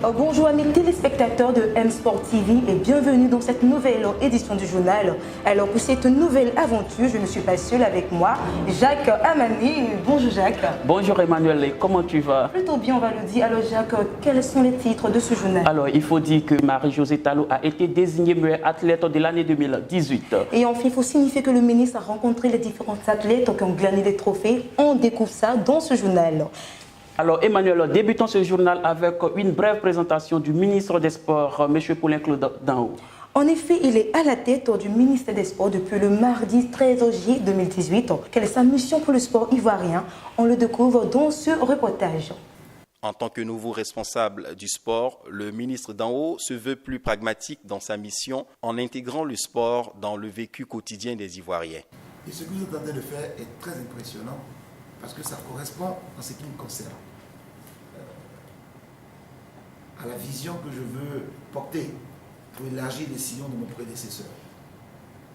Bonjour amis téléspectateurs de M-Sport TV et bienvenue dans cette nouvelle édition du journal. Alors pour cette nouvelle aventure, je ne suis pas seule avec moi, Jacques Amani. Bonjour Jacques. Bonjour Emmanuel, comment tu vas? Plutôt bien, on va le dire. Alors Jacques, quels sont les titres de ce journal? Alors il faut dire que Marie-Josée Talou a été désignée meilleure athlète de l'année 2018. Et enfin, il faut signifier que le ministre a rencontré les différents athlètes qui ont gagné des trophées. On découvre ça dans ce journal. Alors Emmanuel, débutons ce journal avec une brève présentation du ministre des Sports, M. Paulin-Claude Danho. En effet, il est à la tête du ministère des Sports depuis le mardi 13 juillet 2018. Quelle est sa mission pour le sport ivoirien? On le découvre dans ce reportage. En tant que nouveau responsable du sport, le ministre Danho se veut plus pragmatique dans sa mission en intégrant le sport dans le vécu quotidien des Ivoiriens. Et ce que vous êtes en train de faire est très impressionnant parce que ça correspond à ce qui me concerne. À la vision que je veux porter pour élargir les sillons de mon prédécesseur.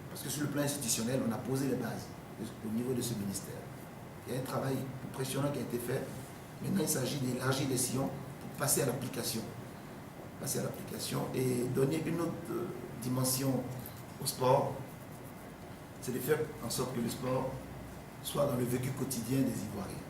Parce que sur le plan institutionnel, on a posé les bases au niveau de ce ministère. Il y a un travail impressionnant qui a été fait. Maintenant, il s'agit d'élargir les sillons pour passer à l'application. Passer à l'application et donner une autre dimension au sport. C'est de faire en sorte que le sport soit dans le vécu quotidien des Ivoiriens.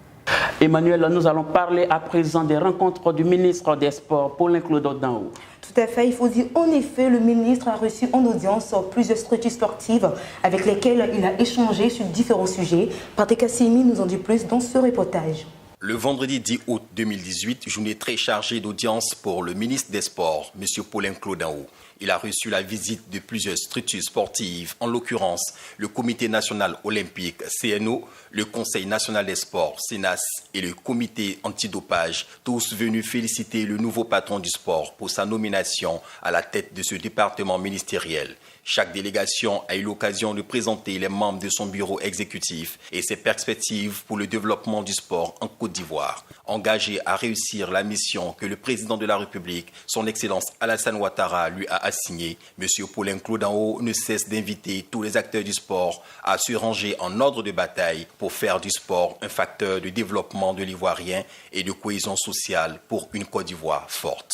Emmanuel, nous allons parler à présent des rencontres du ministre des Sports, Paulin-Claude Danho. Tout à fait, il faut dire en effet, le ministre a reçu en audience plusieurs structures sportives avec lesquelles il a échangé sur différents sujets. Patrick Assimi nous en dit plus dans ce reportage. Le vendredi 10 août 2018, journée très chargée d'audience pour le ministre des Sports, M. Paulin-Claude Danho. Il a reçu la visite de plusieurs structures sportives, en l'occurrence le Comité national olympique CNO, le Conseil national des sports CNAS et le Comité antidopage, tous venus féliciter le nouveau patron du sport pour sa nomination à la tête de ce département ministériel. Chaque délégation a eu l'occasion de présenter les membres de son bureau exécutif et ses perspectives pour le développement du sport en Côte d'Ivoire. Engagé à réussir la mission que le président de la République, son Excellence Alassane Ouattara, lui a assignée, M. Paulin-Claude Danho ne cesse d'inviter tous les acteurs du sport à se ranger en ordre de bataille pour faire du sport un facteur de développement de l'Ivoirien et de cohésion sociale pour une Côte d'Ivoire forte.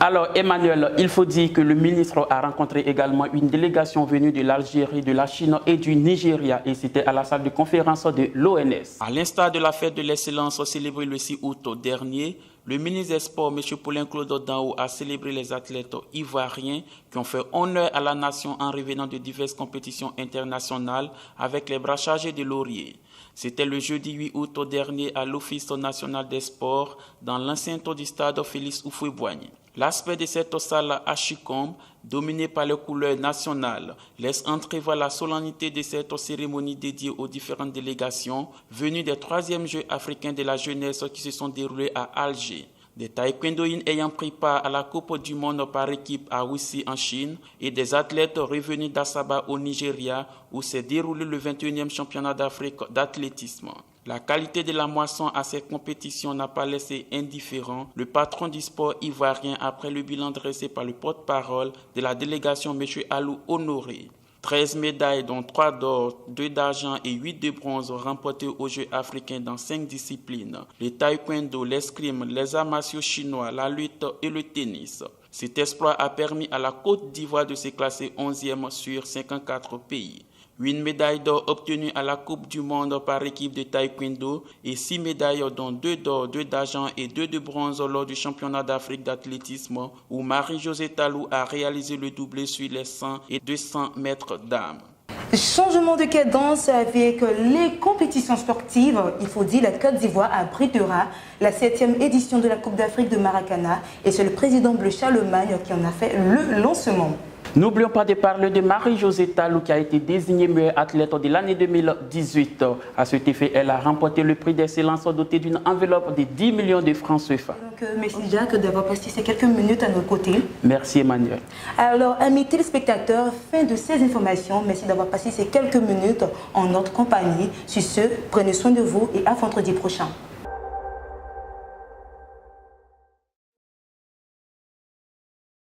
Alors Emmanuel, il faut dire que le ministre a rencontré également une délégation venue de l'Algérie, de la Chine et du Nigeria et c'était à la salle de conférence de l'ONS. À l'instar de la fête de l'excellence célébrée le 6 août dernier, le ministre des Sports, M. Paulin-Claude Danho, a célébré les athlètes ivoiriens qui ont fait honneur à la nation en revenant de diverses compétitions internationales avec les bras chargés de lauriers. C'était le jeudi 8 août dernier à l'Office national des sports dans l'enceinte du stade Félix Houphouët-Boigny. L'aspect de cette salle Achicom, dominée par les couleurs nationales, laisse entrevoir la solennité de cette cérémonie dédiée aux différentes délégations venues des 3e Jeux africains de la jeunesse qui se sont déroulés à Alger. Des taekwondoïnes ayant pris part à la Coupe du monde par équipe à Wuxi en Chine et des athlètes revenus d'Assaba au Nigeria où s'est déroulé le 21e championnat d'Afrique d'athlétisme. La qualité de la moisson à ces compétitions n'a pas laissé indifférent le patron du sport ivoirien après le bilan dressé par le porte-parole de la délégation M. Alou Honoré. 13 médailles dont 3 d'or, 2 d'argent et 8 de bronze remportées aux Jeux africains dans 5 disciplines. Le taekwondo, l'escrime, les arts martiaux chinois, la lutte et le tennis. Cet exploit a permis à la Côte d'Ivoire de se classer 11e sur 54 pays. 8 médailles d'or obtenues à la Coupe du monde par équipe de taekwondo et 6 médailles dont 2 d'or, 2 d'argent et 2 de bronze lors du championnat d'Afrique d'athlétisme où Marie-Josée Talou a réalisé le doublé sur les 100 et 200 mètres dames. Changement de cadence avec les compétitions sportives. Il faut dire la Côte d'Ivoire abritera la 7e édition de la Coupe d'Afrique de Maracana et c'est le président Bleu Charlemagne qui en a fait le lancement. N'oublions pas de parler de Marie-Josée Talou qui a été désignée meilleure athlète de l'année 2018. À cet effet, elle a remporté le prix d'excellence doté d'une enveloppe de 10 millions de francs CFA. Donc, merci Jacques d'avoir passé ces quelques minutes à nos côtés. Merci Emmanuel. Alors, amis téléspectateurs, fin de ces informations. Merci d'avoir passé ces quelques minutes en notre compagnie. Sur ce, prenez soin de vous et à vendredi prochain.